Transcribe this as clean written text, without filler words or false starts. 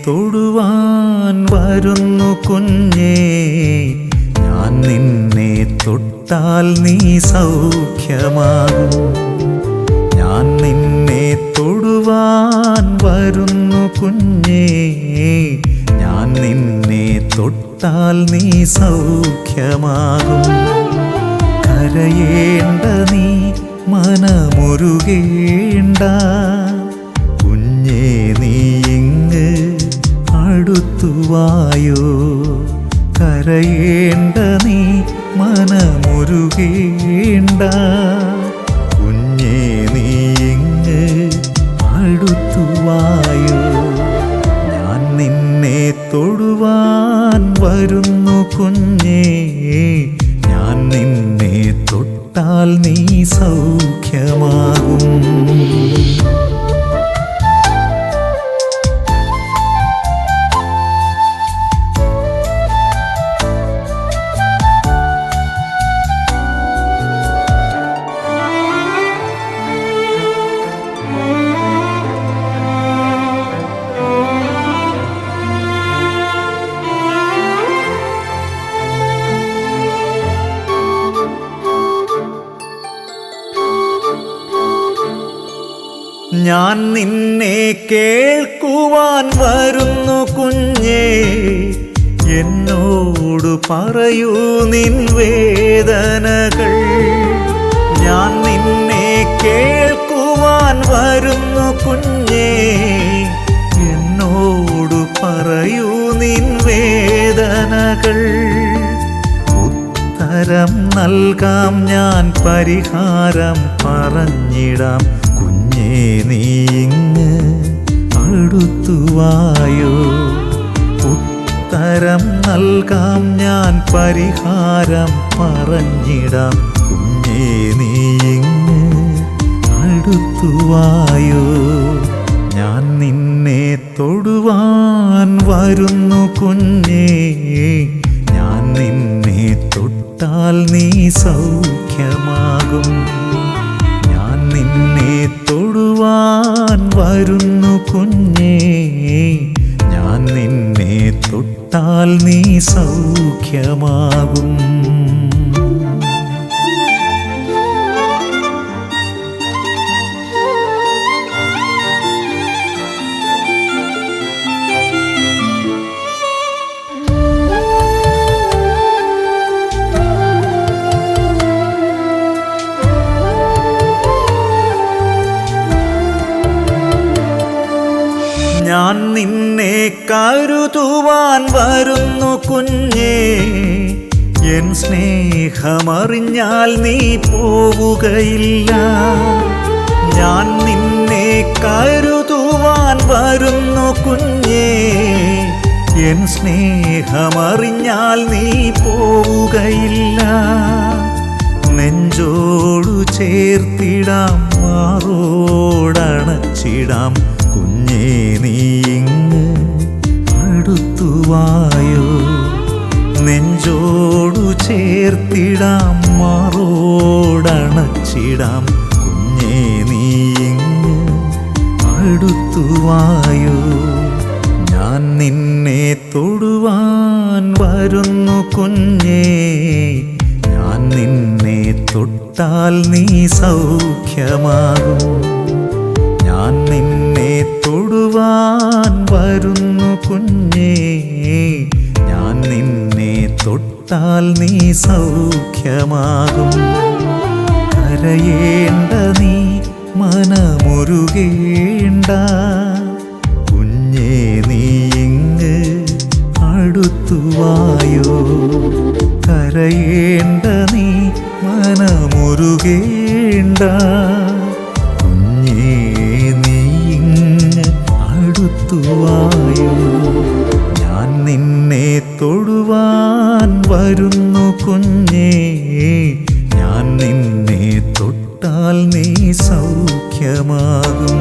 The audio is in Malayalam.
തൊടുവാൻ വരുന്നു കുഞ്ഞേ, ഞാൻ നിന്നെ തൊട്ടാൽ നീ സൗഖ്യമാകും. ഞാൻ നിന്നെ തൊടുവാൻ വരുന്നു കുഞ്ഞേ, ഞാൻ നിന്നെ തൊട്ടാൽ നീ സൗഖ്യമാകും. കരയേണ്ട നീ മനമുരുകേണ്ട, കുഞ്ഞേ നീ ഇങ്ങ് അടുത്തുവായോ. കരയേണ്ട നീ മനമുരുകേണ്ട, കുഞ്ഞേ നീ ഇങ്ങ് അടുത്തുവായോ. ഞാൻ നിന്നെ തൊടുവാൻ വരുന്നു കുഞ്ഞേ, ഞാൻ നിന്നെ തൊട്ടാൽ നീ സൗഖ്യമാകും. ഞാൻ നിന്നെ കേൾക്കുവാൻ വരുന്നു കുഞ്ഞേ, എന്നോട് പറയൂ നിൻ വേദനകൾ. ഞാൻ നിന്നെ കേൾക്കുവാൻ വരുന്നു കുഞ്ഞേ, എന്നോട് പറയൂ നിൻ വേദനകൾ. ഉത്തരം നൽകാം ഞാൻ, പരിഹാരം പറഞ്ഞിടാം. കുഞ്ഞേ നീ ഇങ്ങ് അടുത്തുവായോ. ഉത്തരം നൽകാം ഞാൻ, പരിഹാരം പറഞ്ഞിടാം. കുഞ്ഞേ നീ ഇങ്ങ് അടുത്തുവായോ. ഞാൻ നിന്നെ തൊടുവാൻ വരുന്നു കുഞ്ഞേ, ഞാൻ നിന്നെ തൊട്ടാൽ നീ സൗഖ്യമാകും. ഞാൻ നിന്നെ തൊടുവാൻ വരുന്നു കുഞ്ഞേ, ഞാൻ നിന്നെ തൊട്ടാൽ നീ സൗഖ്യമാകും. ഞാൻ നിന്നെ കരുതുവാൻ വരുന്നു കുഞ്ഞേ, എൻ സ്നേഹമറിഞ്ഞാൽ നീ പോവുകയില്ല. ഞാൻ നിന്നെ കരുതുവാൻ വരുന്നു കുഞ്ഞേ, എൻ സ്നേഹമറിഞ്ഞാൽ നീ പോവുകയില്ല. നെഞ്ചോടു ചേർത്തിടാം, മാറോടണച്ചിടാം. കുഞ്ഞേ നീ ഇങ്ങ് അടുത്തുവായോ. നെഞ്ചോടു ചേർത്തിടാം, മാറോടണച്ചിടാം. കുഞ്ഞേ നീ ഇങ്ങ് അടുത്തുവായോ. ഞാൻ നിന്നെ തൊടുവാൻ വരുന്നു കുഞ്ഞേ, ഞാൻ നിന്നെ തൊട്ടാൽ നീ സൗഖ്യമാകും. ഞാൻ നിന്നെ തൊടുവാൻ വരുന്നു കുഞ്ഞേ, ഞാൻ നിന്നെ തൊട്ടാൽ നീ സൗഖ്യമാകും. കരയേണ്ട നീ മനമുരുകേണ്ട, കുഞ്ഞേ നീ ഇങ്ങ് അടുത്തുവായോ. കരയേണ്ട നീ മനമുരുകേണ്ട, കുഞ്ഞേ നീ ഇങ്ങ് അടുത്തുവായോ. വരുന്നു കുഞ്ഞേ, ഞാൻ നിന്നെ തൊട്ടാൽ നീ സൗഖ്യമാകും.